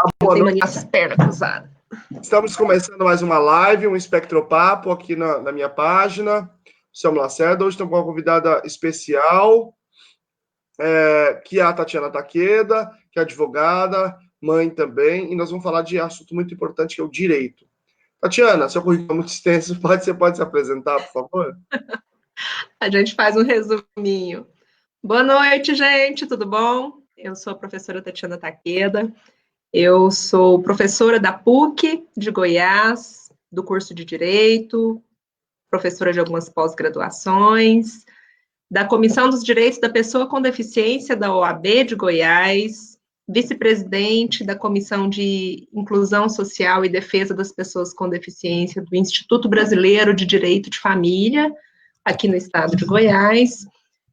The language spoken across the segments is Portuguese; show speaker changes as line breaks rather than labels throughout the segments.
Eu tenho mania das pernas cruzadas.
Estamos começando mais uma live, um Espectropapo aqui na minha página, Samuel Lacerda. Hoje estou com uma convidada especial, que é a Tatiana Takeda, que é advogada, mãe também, e nós vamos falar de assunto muito importante, que é o direito. Tatiana, seu currículo é muito extenso, você pode se apresentar, por favor?
A gente faz um resuminho. Boa noite, gente, tudo bom? Eu sou a professora Tatiana Takeda, eu sou professora da PUC de Goiás, do curso de Direito, professora de algumas pós-graduações, da Comissão dos Direitos da Pessoa com Deficiência da OAB de Goiás, vice-presidente da Comissão de Inclusão Social e Defesa das Pessoas com Deficiência do Instituto Brasileiro de Direito de Família, aqui no estado de Goiás.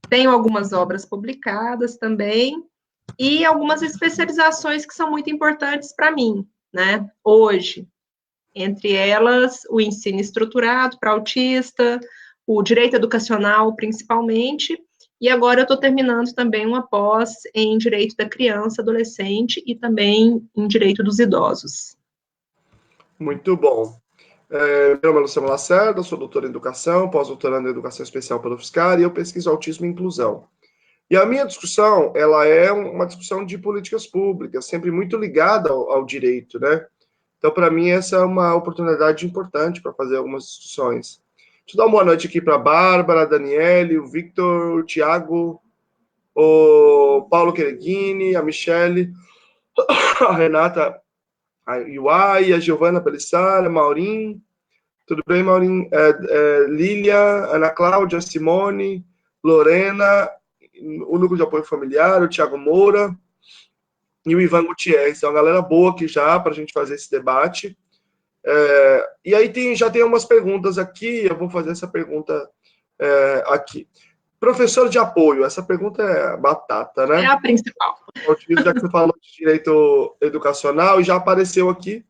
Tenho algumas obras publicadas também e algumas especializações que são muito importantes para mim, né, hoje. Entre elas, o ensino estruturado para autista, o direito educacional, principalmente, e agora eu estou terminando também uma pós em direito da criança, adolescente e também em direito dos idosos.
Muito bom. Meu nome é Luciano Lacerda, sou doutor em educação, pós-doutorando em educação especial pela UFSCar, e eu pesquiso autismo e inclusão. E a minha discussão, ela é uma discussão de políticas públicas, sempre muito ligada ao direito, né? Então, para mim, essa é uma oportunidade importante para fazer algumas discussões. Deixa eu dar uma boa noite aqui para a Bárbara, a Daniele, o Victor, o Tiago, o Paulo Quereghini, a Michele, a Renata Iuai, a Giovana Pelissara, a Maurim. Tudo bem, Maurim? Lília, Ana Cláudia, Simone, Lorena, o Núcleo de Apoio Familiar, o Tiago Moura e o Ivan Gutierrez. Então, a galera boa aqui já para a gente fazer esse debate. E aí já tem umas perguntas aqui, eu vou fazer essa pergunta aqui. Professor de apoio, essa pergunta é batata, né?
É a principal.
Já que você falou de direito educacional e já apareceu aqui,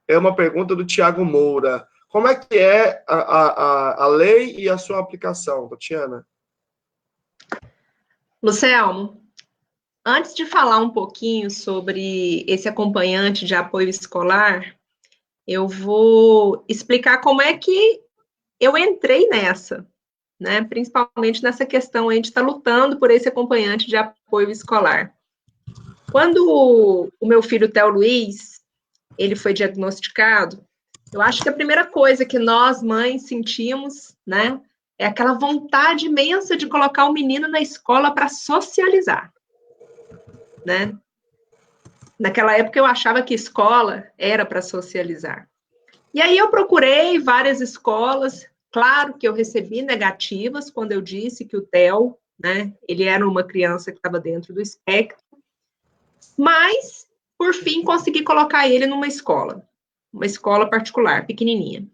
é uma pergunta do Tiago Moura. Como é que é a lei e a sua aplicação, Tatiana?
Luciano, antes de falar um pouquinho sobre esse acompanhante de apoio escolar, eu vou explicar como é que eu entrei nessa, né? Principalmente nessa questão aí de estar lutando por esse acompanhante de apoio escolar. Quando o meu filho Theo Luiz, ele foi diagnosticado, eu acho que a primeira coisa que nós, mães, sentimos, né, é aquela vontade imensa de colocar o menino na escola para socializar, né? Naquela época eu achava que escola era para socializar. E aí eu procurei várias escolas, claro que eu recebi negativas quando eu disse que o Theo, né, ele era uma criança que estava dentro do espectro, mas, por fim, consegui colocar ele numa escola particular, pequenininha.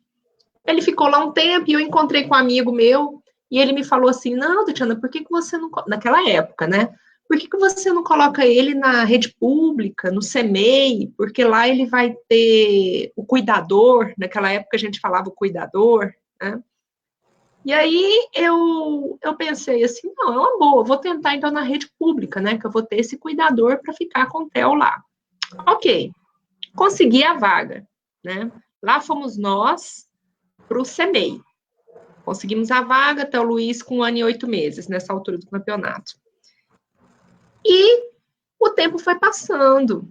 Ele ficou lá um tempo e eu encontrei com um amigo meu e ele me falou assim, não, Tatiana, por que você não... Naquela época, né? Por que você não coloca ele na rede pública, no CEMEI? Porque lá ele vai ter o cuidador, naquela época a gente falava o cuidador, né? E aí eu pensei assim, não, é uma boa, vou tentar então na rede pública, né? Que eu vou ter esse cuidador para ficar com o Theo lá. Ok, consegui a vaga, né? Lá fomos nós para o CEMEI. Conseguimos a vaga, Theo Luiz com 1 ano e 8 meses, nessa altura do campeonato. E o tempo foi passando.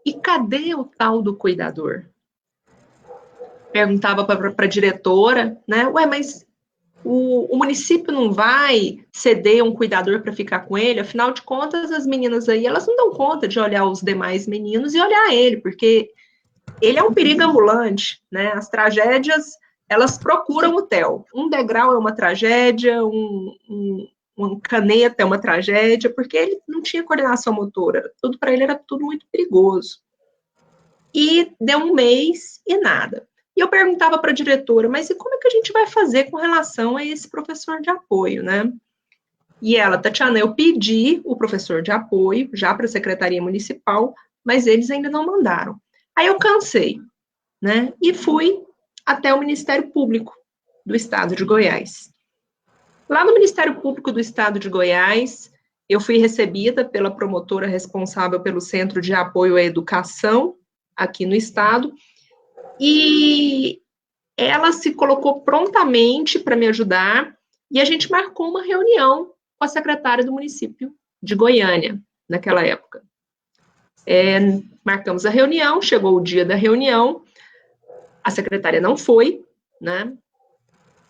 E cadê o tal do cuidador? Perguntava para a diretora, né? Ué, mas o município não vai ceder um cuidador para ficar com ele? Afinal de contas, as meninas aí, elas não dão conta de olhar os demais meninos e olhar ele, porque ele é um perigo ambulante, né? As tragédias, elas procuram o Theo. Um degrau é uma tragédia, uma caneta é uma tragédia, porque ele não tinha coordenação motora. Tudo para ele era tudo muito perigoso. E deu um mês e nada. E eu perguntava para a diretora, mas e como é que a gente vai fazer com relação a esse professor de apoio, né? E ela, Tatiana, eu pedi o professor de apoio já para a Secretaria Municipal, mas eles ainda não mandaram. Aí eu cansei, né? E fui até o Ministério Público do Estado de Goiás. Lá no Ministério Público do Estado de Goiás, eu fui recebida pela promotora responsável pelo Centro de Apoio à Educação, aqui no estado, e ela se colocou prontamente para me ajudar, e a gente marcou uma reunião com a secretária do município de Goiânia, naquela época. Marcamos a reunião, chegou o dia da reunião, a secretária não foi, né,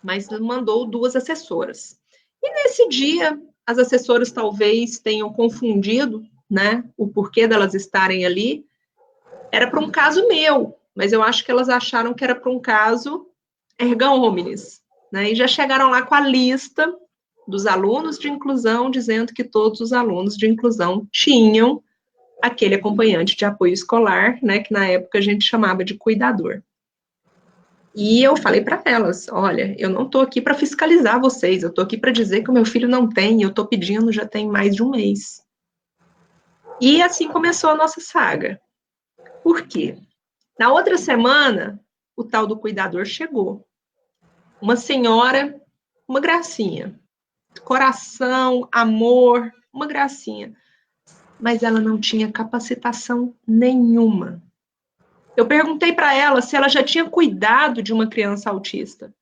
mas mandou 2 assessoras. E nesse dia, as assessoras talvez tenham confundido, né, o porquê delas estarem ali. Era para um caso meu, mas eu acho que elas acharam que era para um caso erga omnes, né, e já chegaram lá com a lista dos alunos de inclusão, dizendo que todos os alunos de inclusão tinham aquele acompanhante de apoio escolar, né, que na época a gente chamava de cuidador. E eu falei para elas, olha, eu não estou aqui para fiscalizar vocês, eu estou aqui para dizer que o meu filho não tem, eu estou pedindo já tem mais de um mês. E assim começou a nossa saga. Por quê? Na outra semana, o tal do cuidador chegou. Uma senhora, uma gracinha. Coração, amor, uma gracinha. Mas ela não tinha capacitação nenhuma. Eu perguntei para ela se ela já tinha cuidado de uma criança autista.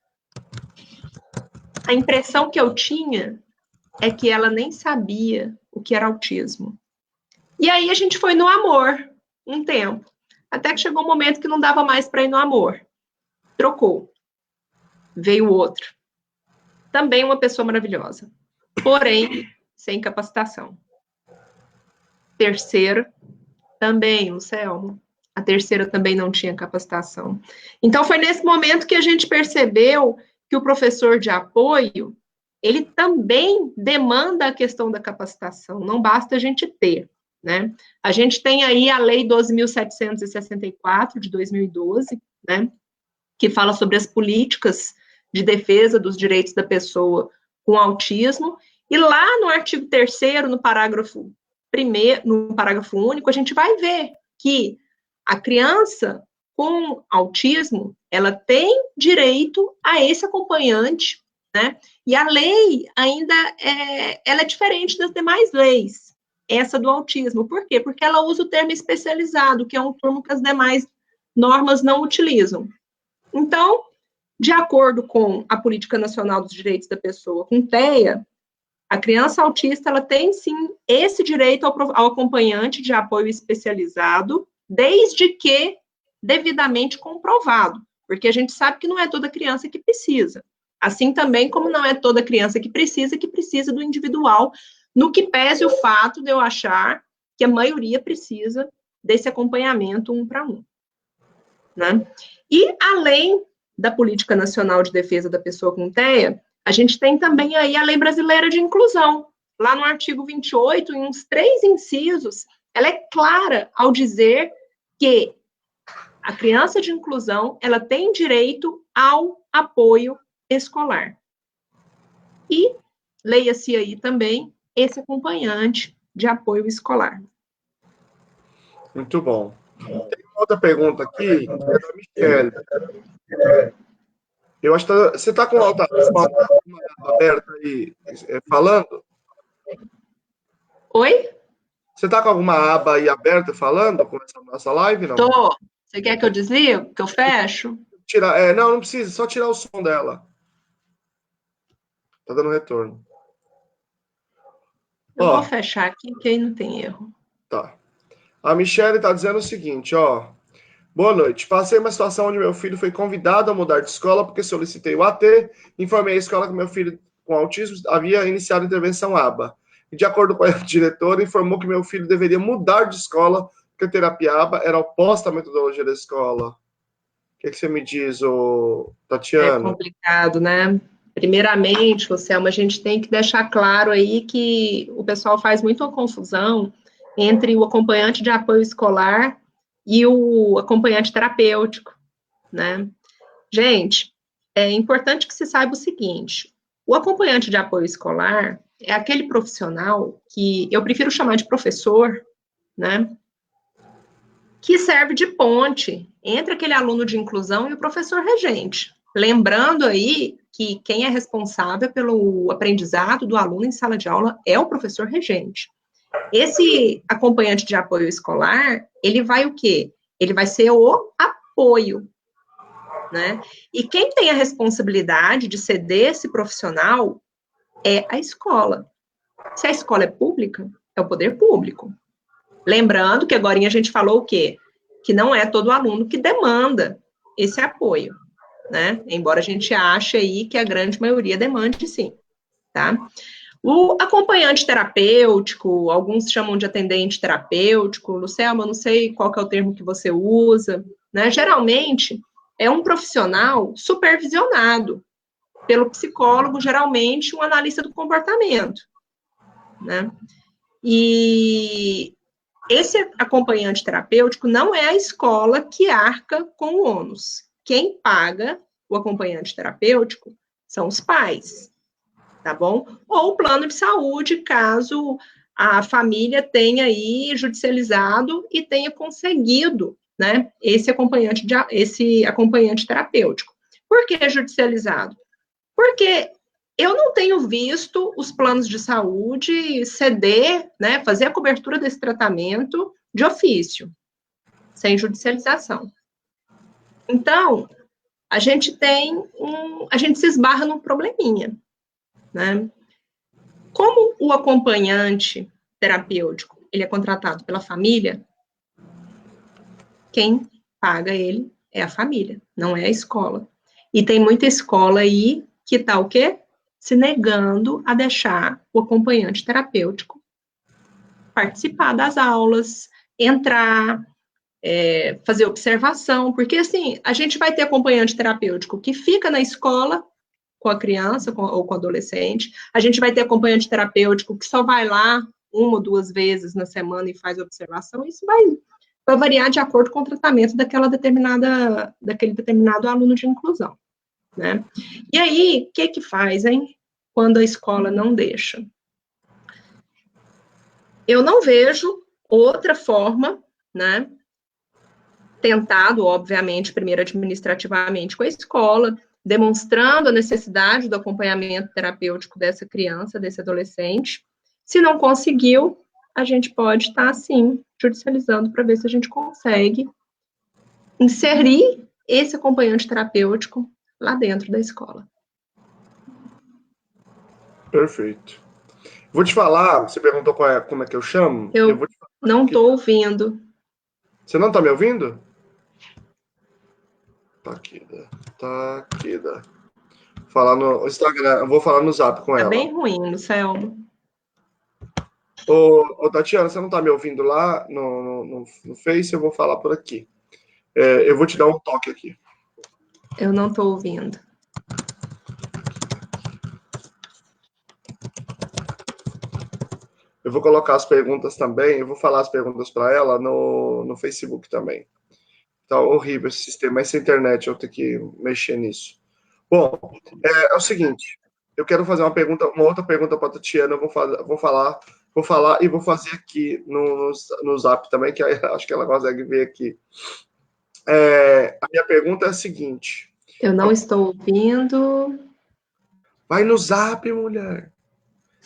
A impressão que eu tinha é que ela nem sabia o que era autismo. E aí a gente foi no amor, um tempo. Até que chegou um momento que não dava mais para ir no amor. Trocou. Veio outro. Também uma pessoa maravilhosa. Porém, sem capacitação. Terceira, também, o Selmo. A terceira também não tinha capacitação. Então, foi nesse momento que a gente percebeu que o professor de apoio, ele também demanda a questão da capacitação, não basta a gente ter, né? A gente tem aí a Lei 12.764, de 2012, né? Que fala sobre as políticas de defesa dos direitos da pessoa com autismo, e lá no artigo 3º, no parágrafo único, a gente vai ver que a criança com autismo, ela tem direito a esse acompanhante, né? E a lei ainda ela é diferente das demais leis, essa do autismo. Por quê? Porque ela usa o termo especializado, que é um termo que as demais normas não utilizam. Então, de acordo com a Política Nacional dos Direitos da Pessoa, com TEA, a criança autista, ela tem, sim, esse direito ao acompanhante de apoio especializado, desde que devidamente comprovado, porque a gente sabe que não é toda criança que precisa. Assim também como não é toda criança que precisa do individual, no que pese o fato de eu achar que a maioria precisa desse acompanhamento 1 para 1. Né? E, além da Política Nacional de Defesa da Pessoa com TEA, a gente tem também aí a Lei Brasileira de Inclusão. Lá no artigo 28, em uns 3 incisos, ela é clara ao dizer que a criança de inclusão, ela tem direito ao apoio escolar. E leia-se aí também esse acompanhante de apoio escolar.
Muito bom. Tem uma outra pergunta aqui, que é da Michelle. Eu acho que você está com uma aba aberta aí, falando?
Oi?
Você está com alguma aba aí aberta falando, começando a nossa live, não?
Tô. Você quer que eu desligue? Que eu fecho?
Não, não precisa, só tirar o som dela. Tá dando retorno.
Eu vou fechar aqui, que aí não tem erro.
Tá. A Michelle está dizendo o seguinte, ó. Boa noite. Passei uma situação onde meu filho foi convidado a mudar de escola porque solicitei o AT, informei a escola que meu filho com autismo havia iniciado a intervenção ABA. E, de acordo com a diretora, informou que meu filho deveria mudar de escola porque a terapia ABA era oposta à metodologia da escola. O que você me diz, Tatiana?
É complicado, né? Primeiramente, Selma, a gente tem que deixar claro aí que o pessoal faz muita confusão entre o acompanhante de apoio escolar e o acompanhante terapêutico, né? Gente, é importante que se saiba o seguinte, o acompanhante de apoio escolar é aquele profissional que eu prefiro chamar de professor, né? Que serve de ponte entre aquele aluno de inclusão e o professor regente. Lembrando aí que quem é responsável pelo aprendizado do aluno em sala de aula é o professor regente. Esse acompanhante de apoio escolar, ele vai o quê? ele vai ser o apoio, né? E quem tem a responsabilidade de ceder esse profissional é a escola. Se a escola é pública, é o poder público. Lembrando que agora a gente falou o quê? Que não é todo aluno que demanda esse apoio, né? Embora a gente ache aí que a grande maioria demande sim, tá? O acompanhante terapêutico, alguns chamam de atendente terapêutico, Lucelma, eu não sei qual que é o termo que você usa, né? Geralmente é um profissional supervisionado pelo psicólogo, geralmente um analista do comportamento, né? E esse acompanhante terapêutico não é a escola que arca com o ônus. Quem paga o acompanhante terapêutico são os pais, tá bom? Ou o plano de saúde, caso a família tenha aí judicializado e tenha conseguido, né, esse acompanhante terapêutico. Por que judicializado? Porque eu não tenho visto os planos de saúde ceder, né, fazer a cobertura desse tratamento de ofício, sem judicialização. Então, a gente se esbarra num probleminha, né? Como o acompanhante terapêutico, ele é contratado pela família, quem paga ele é a família, não é a escola. E tem muita escola aí que tá o quê? Se negando a deixar o acompanhante terapêutico participar das aulas, entrar, fazer observação, porque assim, a gente vai ter acompanhante terapêutico que fica na escola com a criança ou com o adolescente, a gente vai ter acompanhante terapêutico que só vai lá uma ou duas vezes na semana e faz observação, isso vai variar de acordo com o tratamento daquele determinado aluno de inclusão, né? E aí, o que faz, hein? Quando a escola não deixa? Eu não vejo outra forma, né? Tentado, obviamente, primeiro administrativamente com a escola, demonstrando a necessidade do acompanhamento terapêutico dessa criança, desse adolescente. Se não conseguiu, a gente pode estar, sim, judicializando para ver se a gente consegue inserir esse acompanhante terapêutico lá dentro da escola.
Perfeito. Vou te falar, você perguntou como é que eu chamo?
Eu
vou te falar
não
que...
estou ouvindo.
Você não está me ouvindo? Taquida. Falar no Instagram, eu vou falar no Zap com
Tá
ela.
bem ruim, Lucelmo.
Ô, Tatiana, você não está me ouvindo lá no Face? Eu vou falar por aqui. Eu vou te dar um toque aqui.
Eu não estou ouvindo.
Eu vou colocar as perguntas também, eu vou falar as perguntas para ela no Facebook também. Tá horrível esse sistema, essa internet, eu tenho que mexer nisso. Bom, é o seguinte, eu quero fazer uma outra pergunta para a Tatiana, eu vou falar e vou fazer aqui no Zap também, que aí acho que ela consegue ver aqui. A minha pergunta é a seguinte.
Eu não estou ouvindo.
Vai no Zap, mulher.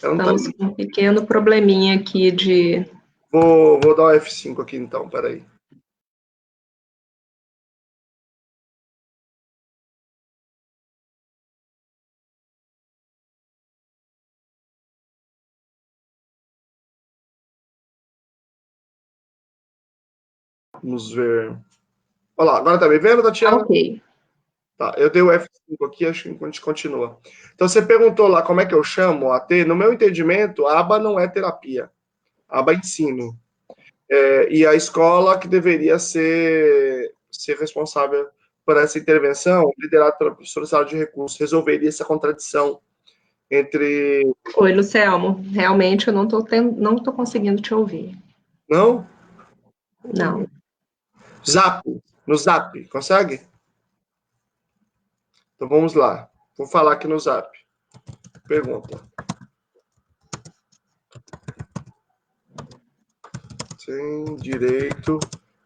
Ela não tá...
Estamos com um pequeno probleminha aqui de...
Vou dar um F5 aqui então, peraí. Vamos ver. Olha lá, agora tá me vendo, Tatiana?
Ok.
Tá, eu dei o F5 aqui, acho que a gente continua. Então, você perguntou lá como é que eu chamo o AT. No meu entendimento, a aba não é terapia. A aba é ensino. E a escola que deveria ser responsável por essa intervenção, liderada pela professora Sala de Recursos, resolveria essa contradição entre...
Oi, Lucelmo. Realmente eu não tô conseguindo te ouvir.
Não?
Não.
Zap. No Zap. Consegue? Então, vamos lá. Vou falar aqui no Zap. Pergunta. Tem direito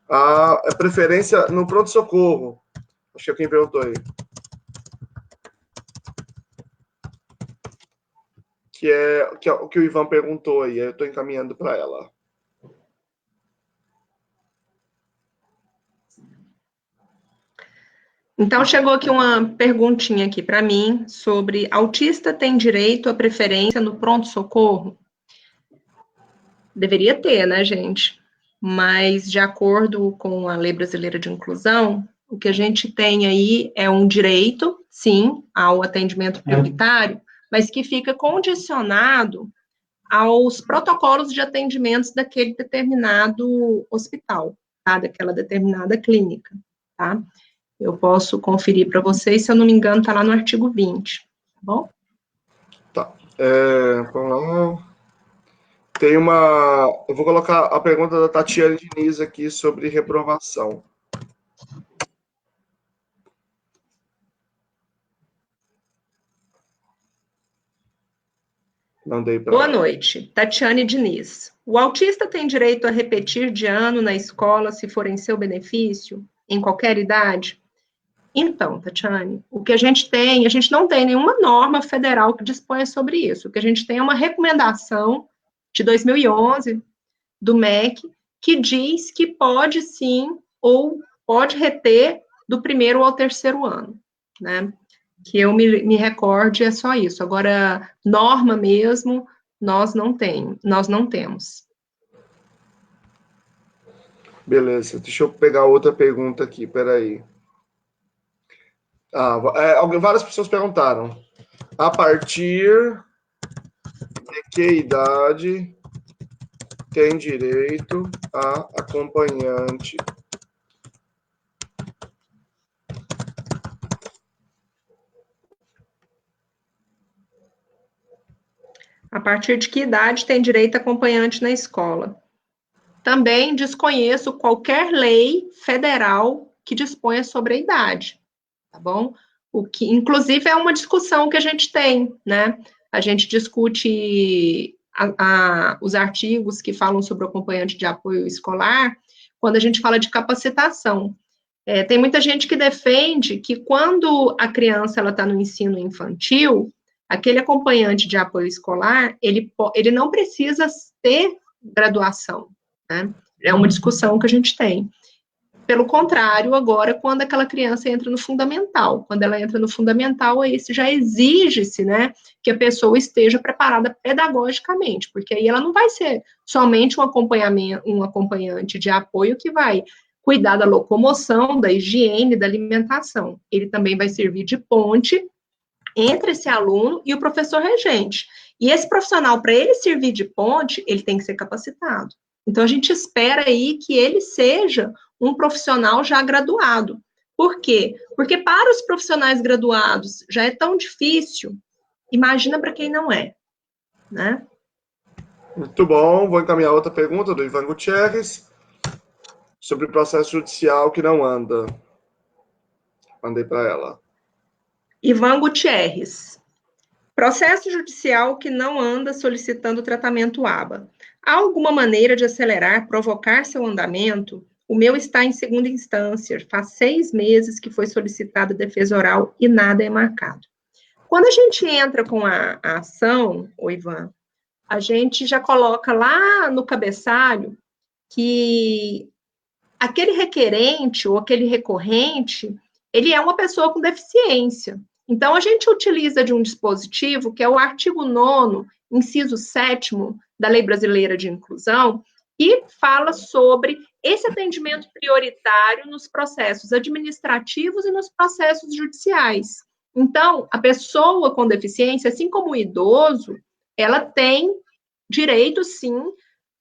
a preferência no pronto-socorro. Acho que é quem perguntou aí. Que é o que o Ivan perguntou aí. Eu estou encaminhando para ela.
Então, chegou aqui uma perguntinha aqui para mim sobre autista tem direito à preferência no pronto-socorro? Deveria ter, né, gente? Mas, de acordo com a Lei Brasileira de Inclusão, o que a gente tem aí é um direito, sim, ao atendimento prioritário, mas que fica condicionado aos protocolos de atendimentos daquele determinado hospital, tá? Daquela determinada clínica, tá? Eu posso conferir para vocês, se eu não me engano, está lá no artigo 20, tá bom?
Tá. Vamos lá. Tem uma. Eu vou colocar a pergunta da Tatiane Diniz aqui sobre reprovação. Mandei para
Boa
ela.
noite, Tatiane Diniz. O autista tem direito a repetir de ano na escola se for em seu benefício, em qualquer idade? Então, Tatiane, o que a gente não tem nenhuma norma federal que disponha sobre isso. O que a gente tem é uma recomendação de 2011 do MEC que diz que pode sim ou pode reter do primeiro ao terceiro ano, né? Que eu me recorde é só isso. Agora, norma mesmo, nós não temos.
Beleza, deixa eu pegar outra pergunta aqui, peraí. Várias pessoas perguntaram. A partir de que idade tem direito a acompanhante?
A partir de que idade tem direito a acompanhante na escola? Também desconheço qualquer lei federal que disponha sobre a idade, tá bom? O que, inclusive, é uma discussão que a gente tem, né? A gente discute os artigos que falam sobre o acompanhante de apoio escolar, quando a gente fala de capacitação. Tem muita gente que defende que quando a criança está no ensino infantil, aquele acompanhante de apoio escolar, ele não precisa ter graduação, né? É uma discussão que a gente tem. Pelo contrário, agora, quando aquela criança entra no fundamental, quando ela entra no fundamental, aí já exige-se, né, que a pessoa esteja preparada pedagogicamente, porque aí ela não vai ser somente um acompanhante de apoio que vai cuidar da locomoção, da higiene, da alimentação. Ele também vai servir de ponte entre esse aluno e o professor regente. E esse profissional, para ele servir de ponte, ele tem que ser capacitado. Então, a gente espera aí que ele seja um profissional já graduado. Por quê? Porque para os profissionais graduados já é tão difícil, imagina para quem não é, né?
Muito bom. Vou encaminhar outra pergunta do Ivan Gutierrez sobre o processo judicial que não anda. Mandei para ela.
Ivan Gutierrez. Processo judicial que não anda solicitando tratamento ABA. Há alguma maneira de acelerar, provocar seu andamento? O meu está em segunda instância. Faz 6 meses que foi solicitada defesa oral e nada é marcado. Quando a gente entra com a ação, Ivan, a gente já coloca lá no cabeçalho que aquele requerente ou aquele recorrente, ele é uma pessoa com deficiência. Então, a gente utiliza de um dispositivo, que é o artigo 9º, inciso 7º da Lei Brasileira de Inclusão, que fala sobre esse atendimento prioritário nos processos administrativos e nos processos judiciais. Então, a pessoa com deficiência, assim como o idoso, ela tem direito, sim,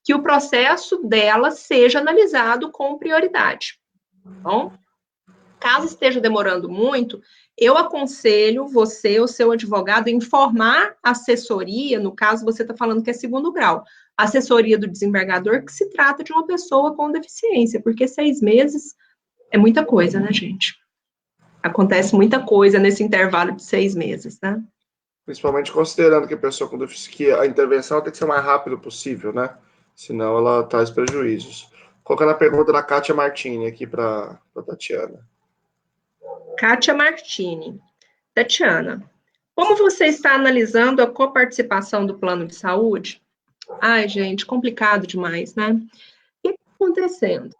que o processo dela seja analisado com prioridade. Bom, caso esteja demorando muito, eu aconselho você, o seu advogado, informar a assessoria, no caso você está falando que é segundo grau, a assessoria do desembargador, que se trata de uma pessoa com deficiência, porque 6 meses é muita coisa, né, gente? Acontece muita coisa nesse intervalo de 6 meses, né?
Principalmente considerando que a pessoa com deficiência, que a intervenção tem que ser o mais rápido possível, né? Senão ela traz prejuízos. Colocando a pergunta da Kátia Martini aqui para a Tatiana.
Kátia Martini. Tatiana, como você está analisando a coparticipação do plano de saúde? Ai, gente, complicado demais, né? O que está acontecendo?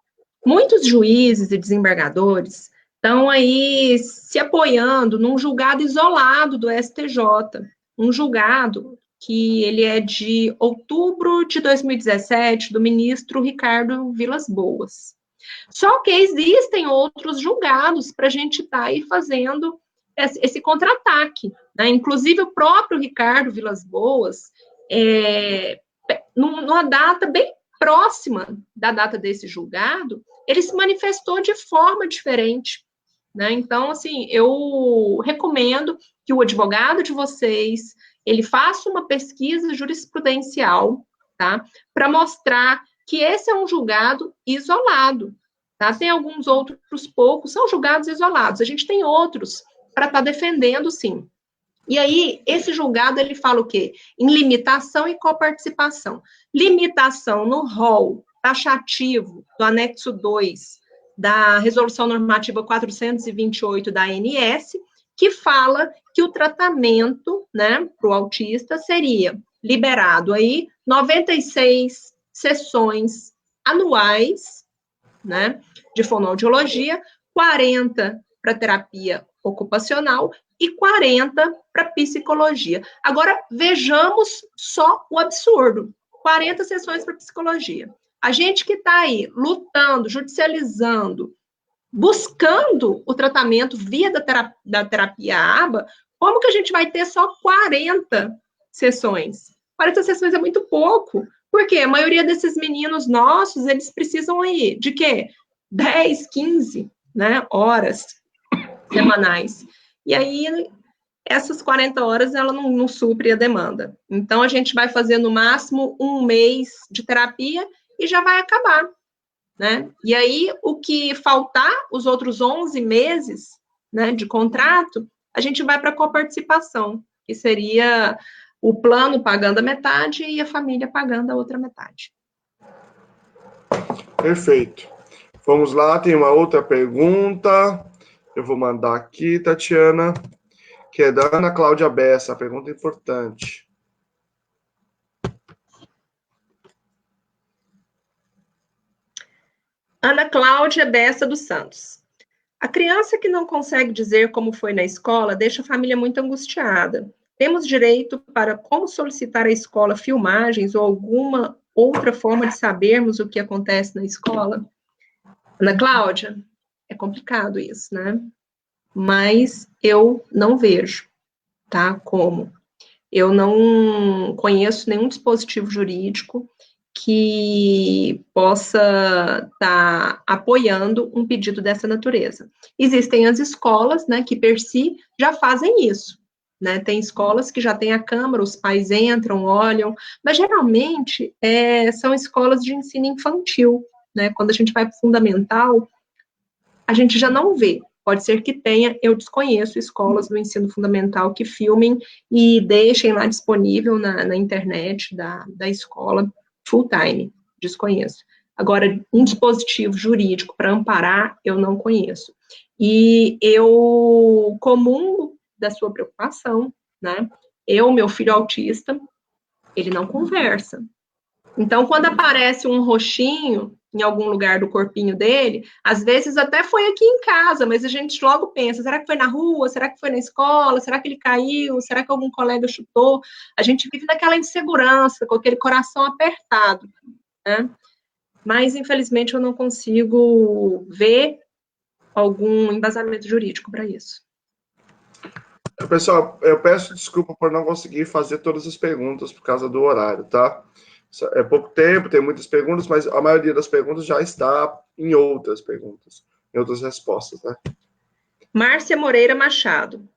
Muitos juízes e desembargadores estão aí se apoiando num julgado isolado do STJ, um julgado que ele é de outubro de 2017, do ministro Ricardo Vilas Boas. Só que existem outros julgados para a gente estar aí fazendo esse contra-ataque, né? Inclusive, o próprio Ricardo Vilas Boas, numa data bem próxima da data desse julgado, ele se manifestou de forma diferente, né? Então, assim, eu recomendo que o advogado de vocês, ele faça uma pesquisa jurisprudencial, tá? Para mostrar que esse é um julgado isolado, tá? Tem alguns outros poucos, são julgados isolados. A gente tem outros para estar defendendo, sim. E aí, esse julgado, ele fala o quê? Em limitação e coparticipação. Limitação no rol taxativo do anexo 2 da Resolução Normativa 428 da ANS, que fala que o tratamento, né, para o autista seria liberado aí 96 sessões anuais, né, de fonoaudiologia, 40 para terapia ocupacional e 40 para psicologia. Agora, vejamos só o absurdo. 40 sessões para psicologia. A gente que está aí lutando, judicializando, buscando o tratamento via da terapia ABA, como que a gente vai ter só 40 sessões? 40 sessões é muito pouco. Por quê? A maioria desses meninos nossos, eles precisam aí de quê? 10, 15, né, horas semanais. E aí, essas 40 horas, ela não supre a demanda. Então, a gente vai fazer, no máximo, 1 mês de terapia e já vai acabar, né? E aí, o que faltar, os outros 11 meses, né, de contrato, a gente vai para a coparticipação, que seria o plano pagando a metade e a família pagando a outra metade.
Perfeito. Vamos lá, tem uma outra pergunta. Eu vou mandar aqui, Tatiana, que é da Ana Cláudia Bessa. Pergunta importante.
Ana Cláudia Bessa dos Santos. A criança que não consegue dizer como foi na escola deixa a família muito angustiada. Temos direito para como solicitar à escola filmagens ou alguma outra forma de sabermos o que acontece na escola? Ana Cláudia, é complicado isso, né? Mas eu não vejo, tá? Como? Eu não conheço nenhum dispositivo jurídico que possa estar apoiando um pedido dessa natureza. Existem as escolas, né, que per si já fazem isso, né? Tem escolas que já têm a câmara, os pais entram, olham, mas geralmente são escolas de ensino infantil, né? Quando a gente vai para o fundamental, a gente já não vê. Pode ser que tenha, eu desconheço escolas do ensino fundamental que filmem e deixem lá disponível na internet da escola full time, desconheço. Agora, um dispositivo jurídico para amparar, eu não conheço. E eu comungo da sua preocupação, né? Meu filho autista, ele não conversa. Então, quando aparece um roxinho em algum lugar do corpinho dele, às vezes até foi aqui em casa, mas a gente logo pensa, será que foi na rua? Será que foi na escola? Será que ele caiu? Será que algum colega chutou? A gente vive naquela insegurança, com aquele coração apertado, né? Mas, infelizmente, eu não consigo ver algum embasamento jurídico para isso.
Pessoal, eu peço desculpa por não conseguir fazer todas as perguntas por causa do horário, tá? É pouco tempo, tem muitas perguntas, mas a maioria das perguntas já está em outras perguntas, em outras respostas, né?
Márcia Moreira Machado.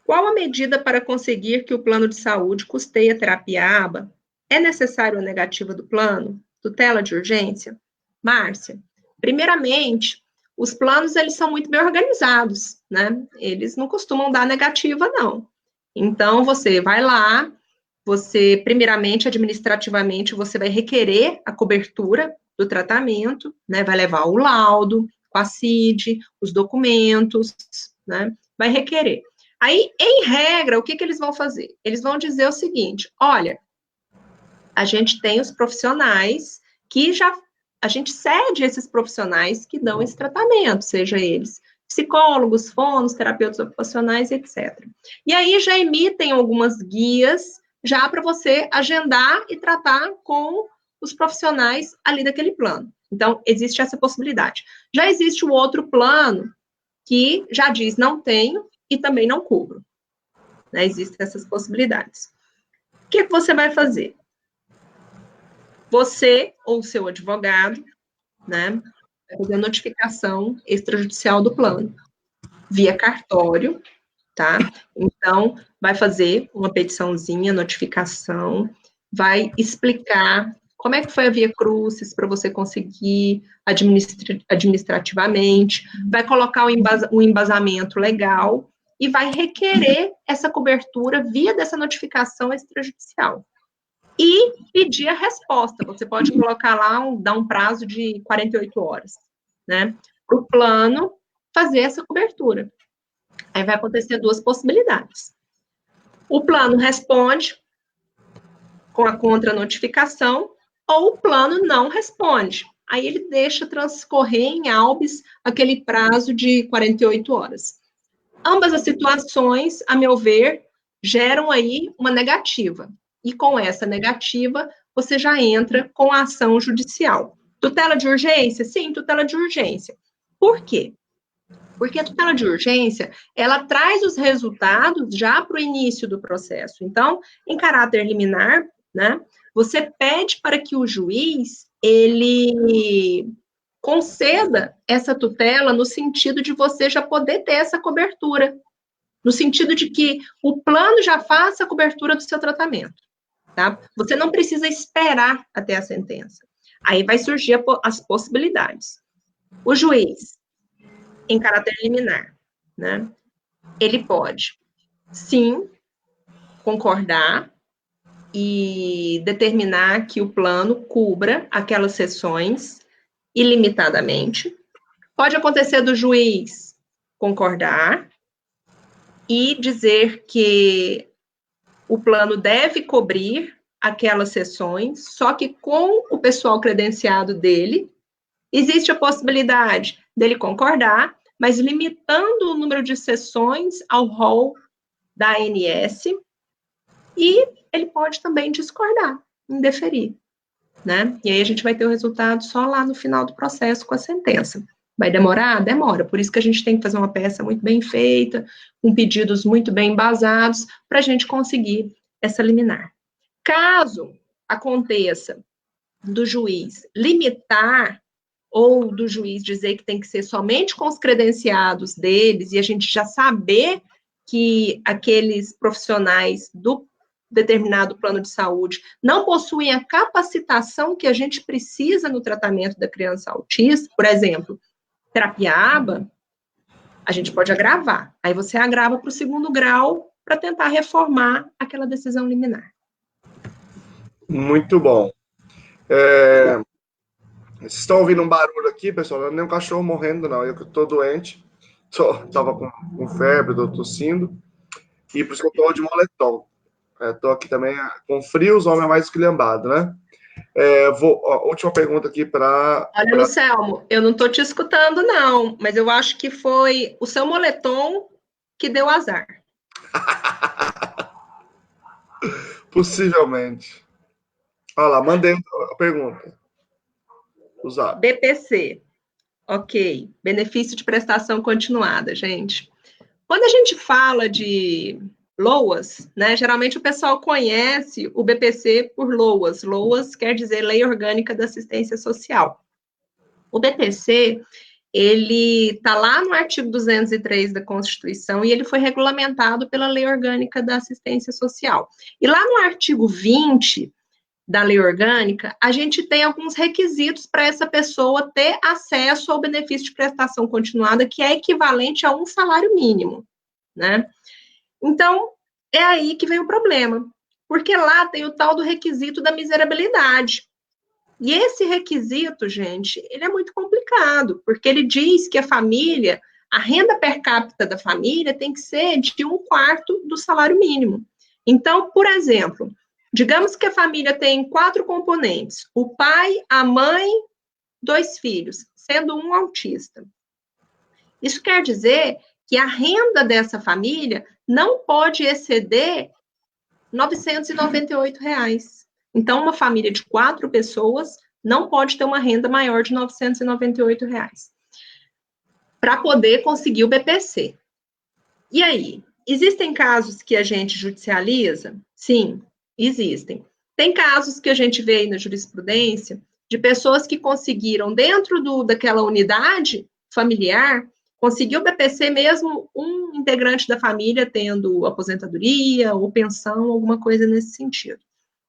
Qual a medida para conseguir que o plano de saúde custeie a terapia ABA? É necessário a negativa do plano? Tutela de urgência? Márcia, primeiramente, os planos, eles são muito bem organizados, né? Eles não costumam dar negativa, não. Então, você vai lá, você, primeiramente, administrativamente, você vai requerer a cobertura do tratamento, né? Vai levar o laudo com a CID, os documentos, né? Vai requerer. Aí, em regra, o que eles vão fazer? Eles vão dizer o seguinte, olha, a gente tem os profissionais que a gente cede esses profissionais que dão esse tratamento, seja eles psicólogos, fonos, terapeutas ocupacionais, etc. E aí já emitem algumas guias já para você agendar e tratar com os profissionais ali daquele plano. Então, existe essa possibilidade. Já existe o outro plano que já diz não tenho e também não cubro. Né? Existem essas possibilidades. O que você vai fazer? Você ou seu advogado, né, vai fazer a notificação extrajudicial do plano, via cartório, tá? Então, vai fazer uma petiçãozinha, notificação, vai explicar como é que foi a via crucis para você conseguir administrativamente, vai colocar um embasamento legal e vai requerer essa cobertura via dessa notificação extrajudicial. E pedir a resposta. Você pode colocar lá, dar um prazo de 48 horas, né? Para o plano fazer essa cobertura. Aí vai acontecer duas possibilidades. O plano responde com a contra-notificação, ou o plano não responde. Aí ele deixa transcorrer em habeas aquele prazo de 48 horas. Ambas as situações, a meu ver, geram aí uma negativa. E com essa negativa, você já entra com a ação judicial. Tutela de urgência? Sim, tutela de urgência. Por quê? Porque a tutela de urgência, ela traz os resultados já para o início do processo. Então, em caráter liminar, né, você pede para que o juiz, ele conceda essa tutela no sentido de você já poder ter essa cobertura, no sentido de que o plano já faça a cobertura do seu tratamento, tá? Você não precisa esperar até a sentença. Aí vai surgir as possibilidades. O juiz, em caráter liminar, né? Ele pode, sim, concordar e determinar que o plano cubra aquelas sessões ilimitadamente. Pode acontecer do juiz concordar e dizer que o plano deve cobrir aquelas sessões, só que com o pessoal credenciado dele. Existe a possibilidade dele concordar, mas limitando o número de sessões ao rol da ANS, e ele pode também discordar, indeferir, né? E aí a gente vai ter o resultado só lá no final do processo com a sentença. Vai demorar? Demora, por isso que a gente tem que fazer uma peça muito bem feita, com pedidos muito bem embasados, para a gente conseguir essa liminar. Caso aconteça do juiz limitar ou do juiz dizer que tem que ser somente com os credenciados deles, e a gente já saber que aqueles profissionais do determinado plano de saúde não possuem a capacitação que a gente precisa no tratamento da criança autista, por exemplo, terapia ABA, a gente pode agravar. Aí você agrava para o 2º grau para tentar reformar aquela decisão liminar.
Muito bom. Vocês estão ouvindo um barulho aqui, pessoal? Não é nem um cachorro morrendo, não. Eu que estou doente. Estava com febre, estou tossindo. E por isso que eu estou de moletom. Estou aqui também com frio, os homens mais esculhambados, né? Última pergunta aqui para...
Olha, Lucelmo, eu não estou te escutando, não. Mas eu acho que foi o seu moletom que deu azar.
Possivelmente. Olha lá, mandei a pergunta. Usado.
BPC. Ok. Benefício de prestação continuada, gente. Quando a gente fala de LOAS, né, geralmente o pessoal conhece o BPC por LOAS. LOAS quer dizer Lei Orgânica da Assistência Social. O BPC, ele está lá no artigo 203 da Constituição e ele foi regulamentado pela Lei Orgânica da Assistência Social. E lá no artigo 20 da lei orgânica, a gente tem alguns requisitos para essa pessoa ter acesso ao benefício de prestação continuada, que é equivalente a um salário mínimo, né? Então, é aí que vem o problema, porque lá tem o tal do requisito da miserabilidade. E esse requisito, gente, ele é muito complicado, porque ele diz que a renda per capita da família tem que ser de 1/4 do salário mínimo. Então, por exemplo, digamos que a família tem 4 componentes: o pai, a mãe, 2 filhos, sendo um autista. Isso quer dizer que a renda dessa família não pode exceder R$ 998. Então, uma família de 4 pessoas não pode ter uma renda maior de R$ 998 para poder conseguir o BPC. E aí, existem casos que a gente judicializa? Sim, existem. Tem casos que a gente vê aí na jurisprudência de pessoas que conseguiram, dentro daquela unidade familiar, conseguir o BPC mesmo um integrante da família tendo aposentadoria ou pensão, alguma coisa nesse sentido.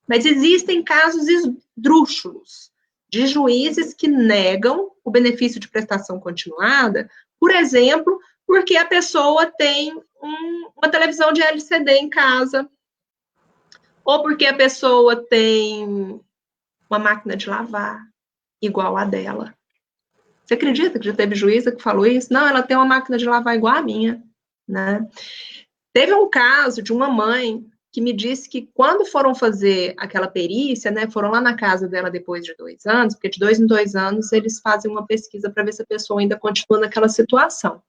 Mas existem casos esdrúxulos de juízes que negam o benefício de prestação continuada, por exemplo, porque a pessoa tem uma televisão de LCD em casa, ou porque a pessoa tem uma máquina de lavar igual a dela. Você acredita que já teve juíza que falou isso? Não, ela tem uma máquina de lavar igual a minha, né? Teve um caso de uma mãe que me disse que quando foram fazer aquela perícia, né, foram lá na casa dela depois de 2 anos, porque de 2 em 2 anos eles fazem uma pesquisa para ver se a pessoa ainda continua naquela situação.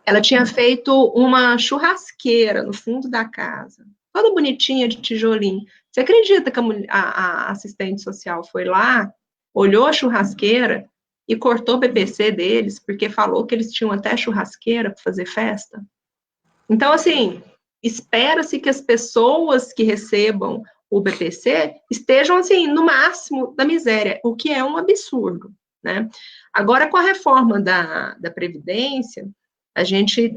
Ela tinha feito uma churrasqueira no fundo da casa, toda bonitinha, de tijolinho. Você acredita que a assistente social foi lá, olhou a churrasqueira e cortou o BPC deles, porque falou que eles tinham até churrasqueira para fazer festa? Então, assim, espera-se que as pessoas que recebam o BPC estejam, assim, no máximo da miséria, o que é um absurdo, né? Agora, com a reforma da Previdência, a gente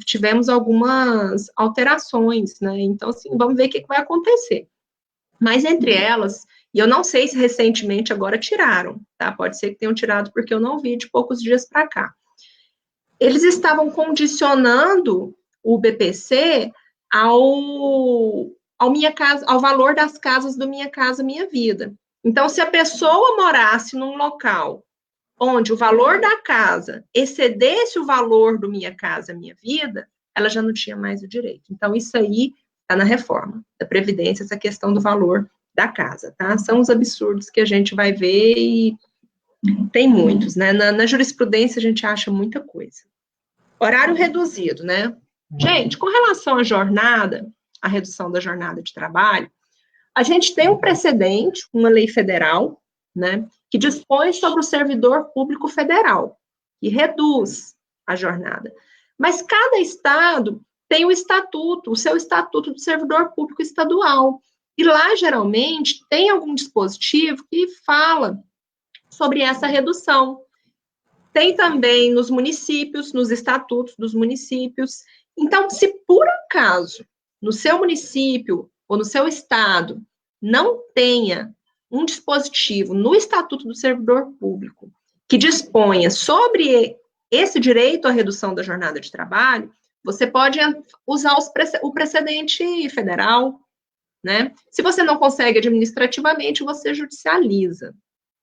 tivemos algumas alterações, né? Então, assim, vamos ver o que vai acontecer. Mas, entre elas, e eu não sei se recentemente agora tiraram, tá? Pode ser que tenham tirado, porque eu não vi de poucos dias para cá. Eles estavam condicionando o BPC ao valor das casas do Minha Casa Minha Vida. Então, se a pessoa morasse num local onde o valor da casa excedesse o valor do Minha Casa Minha Vida, ela já não tinha mais o direito. Então, isso aí está na reforma da Previdência, essa questão do valor da casa, tá? São os absurdos que a gente vai ver e tem muitos, né? Na jurisprudência a gente acha muita coisa. Horário reduzido, né? Gente, com relação à jornada, a redução da jornada de trabalho, a gente tem um precedente, uma lei federal, né, que dispõe sobre o servidor público federal, que reduz a jornada. Mas cada estado tem o seu estatuto do servidor público estadual. E lá, geralmente, tem algum dispositivo que fala sobre essa redução. Tem também nos municípios, nos estatutos dos municípios. Então, se por acaso, no seu município ou no seu estado, não tenha um dispositivo no Estatuto do Servidor Público que disponha sobre esse direito à redução da jornada de trabalho, você pode usar o precedente federal, né? Se você não consegue administrativamente, você judicializa,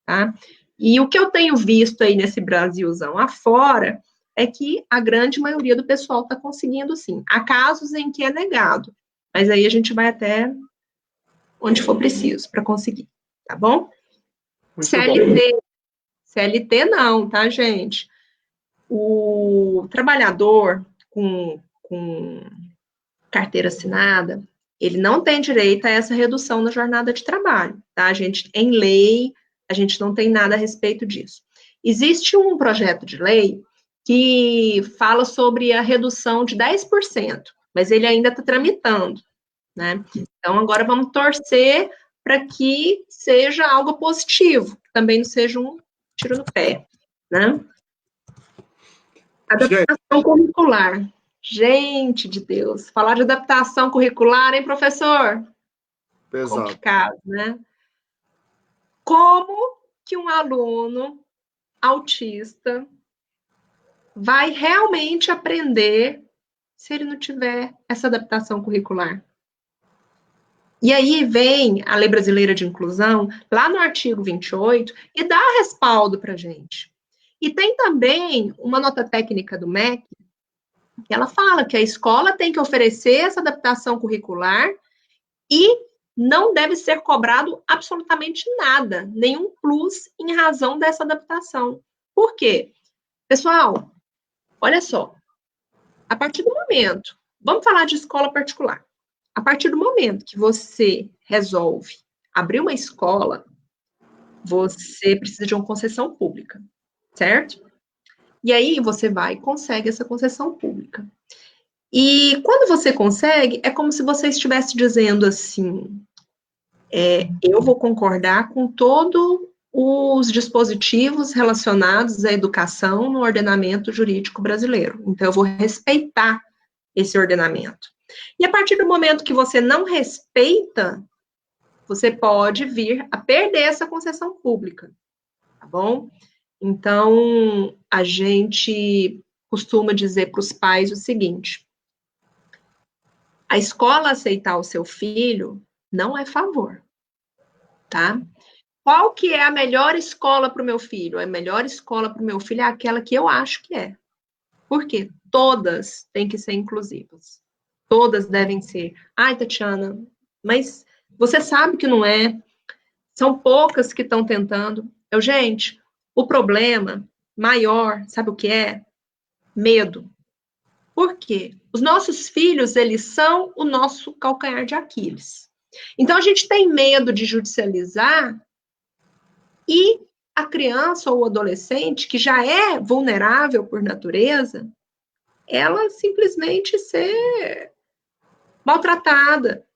tá? E o que eu tenho visto aí nesse Brasilzão afora é que a grande maioria do pessoal está conseguindo sim. Há casos em que é negado, mas aí a gente vai até onde for preciso para conseguir, tá bom? CLT não, tá, gente? O trabalhador com carteira assinada, ele não tem direito a essa redução na jornada de trabalho, tá? A gente, em lei, a gente não tem nada a respeito disso. Existe um projeto de lei que fala sobre a redução de 10%, mas ele ainda está tramitando, né? Então, agora vamos torcer para que seja algo positivo, que também não seja um tiro no pé, né? Adaptação curricular. Gente de Deus, falar de adaptação curricular, hein, professor?
Pesado.
Complicado, né? Como que um aluno autista vai realmente aprender se ele não tiver essa adaptação curricular? E aí vem a Lei Brasileira de Inclusão, lá no artigo 28, e dá respaldo para a gente. E tem também uma nota técnica do MEC, que ela fala que a escola tem que oferecer essa adaptação curricular e não deve ser cobrado absolutamente nada, nenhum plus em razão dessa adaptação. Por quê? Pessoal, Olha só, a partir do momento, vamos falar de escola particular. A partir do momento que você resolve abrir uma escola, você precisa de uma concessão pública, certo? E aí você vai e consegue essa concessão pública. E quando você consegue, é como se você estivesse dizendo assim: eu vou concordar com todos os dispositivos relacionados à educação no ordenamento jurídico brasileiro. Então, eu vou respeitar esse ordenamento. E a partir do momento que você não respeita, você pode vir a perder essa concessão pública, tá bom? Então, a gente costuma dizer para os pais o seguinte: a escola aceitar o seu filho não é favor, tá? Qual que é a melhor escola para o meu filho? A melhor escola para o meu filho é aquela que eu acho que é. Por quê? Todas têm que ser inclusivas. Todas devem ser. Ai, Tatiana, mas você sabe que não é. São poucas que estão tentando. Gente, o problema maior, sabe o que é? Medo. Por quê? Os nossos filhos, eles são o nosso calcanhar de Aquiles. Então, a gente tem medo de judicializar e a criança ou o adolescente, que já é vulnerável por natureza, ela simplesmente ser maltratada,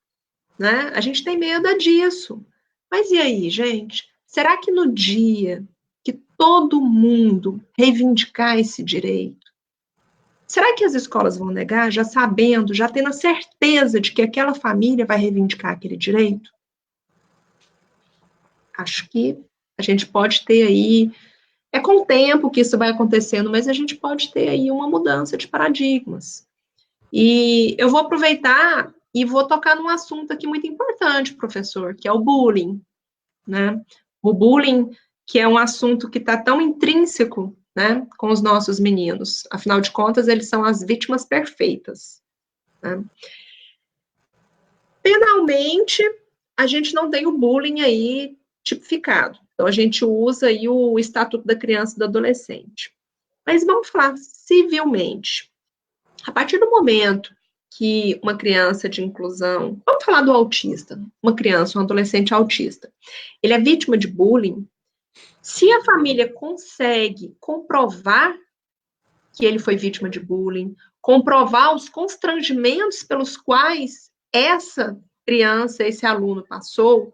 né? A gente tem medo disso. Mas e aí, gente? Será que no dia que todo mundo reivindicar esse direito, será que as escolas vão negar, já sabendo, já tendo a certeza de que aquela família vai reivindicar aquele direito? Acho que a gente pode ter aí, é com o tempo que isso vai acontecendo, mas a gente pode ter aí uma mudança de paradigmas. E eu vou aproveitar e vou tocar num assunto aqui muito importante, professor, que é o bullying, né? O bullying, que é um assunto que está tão intrínseco, né, com os nossos meninos. Afinal de contas, eles são as vítimas perfeitas, né? Penalmente, a gente não tem o bullying aí tipificado. Então, a gente usa aí o Estatuto da Criança e do Adolescente. Mas vamos falar civilmente. A partir do momento que uma criança de inclusão, vamos falar do autista, uma criança, um adolescente autista, ele é vítima de bullying, se a família consegue comprovar que ele foi vítima de bullying, comprovar os constrangimentos pelos quais essa criança, esse aluno passou,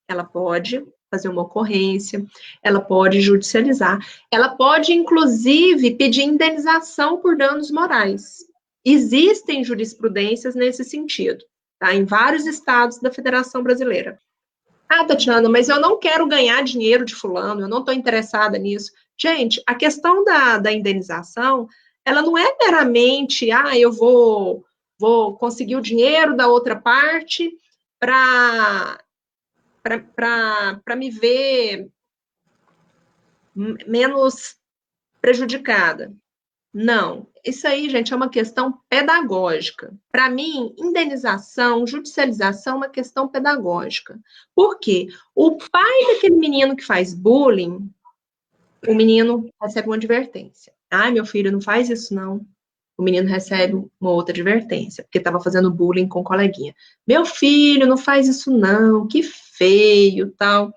ela pode fazer uma ocorrência, ela pode judicializar, ela pode, inclusive, pedir indenização por danos morais. Existem jurisprudências nesse sentido, tá? Em vários estados da Federação Brasileira. Ah, Tatiana, mas eu não quero ganhar dinheiro de fulano, eu não estou interessada nisso. Gente, a questão da indenização, ela não é meramente, eu vou conseguir o dinheiro da outra parte para me ver menos prejudicada. Não, isso aí, gente, é uma questão pedagógica. Para mim, indenização, judicialização é uma questão pedagógica. Por quê? O pai daquele menino que faz bullying, o menino recebe uma advertência. Ai, meu filho, não faz isso, não. O menino recebe uma outra advertência, porque estava fazendo bullying com o coleguinha. Meu filho, não faz isso, não. Que feio, tal.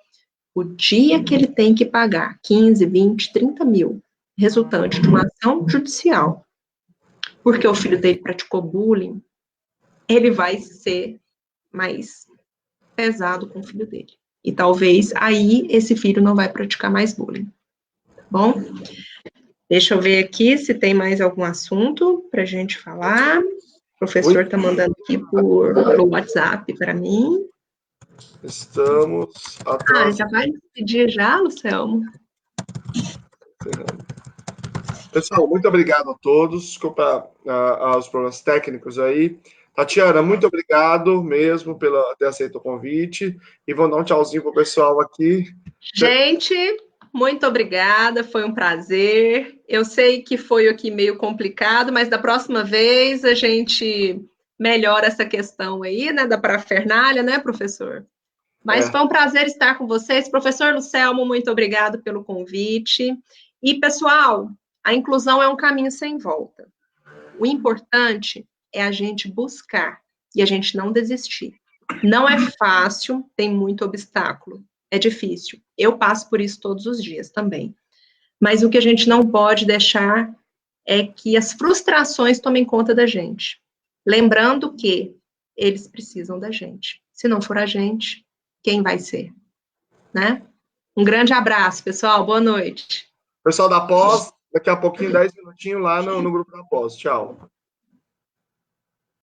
O dia que ele tem que pagar 15, 20, 30 mil, resultante de uma ação judicial, porque o filho dele praticou bullying, ele vai ser mais pesado com o filho dele. E talvez aí esse filho não vai praticar mais bullying. Tá bom? Deixa eu ver aqui se tem mais algum assunto para a gente falar. O professor está mandando aqui pelo WhatsApp para mim.
Estamos atrás.
Já vai pedir já, Lucelmo?
Pessoal, muito obrigado a todos. Desculpa os problemas técnicos aí. Tatiana, muito obrigado mesmo por ter aceito o convite. E vou dar um tchauzinho pro pessoal aqui.
Gente, muito obrigada, foi um prazer. Eu sei que foi aqui meio complicado, mas da próxima vez a gente melhora essa questão aí, né, da parafernália, né, professor? Mas foi um prazer estar com vocês. Professor Lucelmo, muito obrigado pelo convite. E, pessoal, A inclusão é um caminho sem volta. O importante é a gente buscar e a gente não desistir. Não é fácil, tem muito obstáculo, é difícil. Eu passo por isso todos os dias também. Mas o que a gente não pode deixar é que as frustrações tomem conta da gente. Lembrando que eles precisam da gente. Se não for a gente, quem vai ser? Né? Um grande abraço, pessoal. Boa noite.
Pessoal da pós, daqui a pouquinho, 10 minutinhos lá no grupo da pós. Tchau.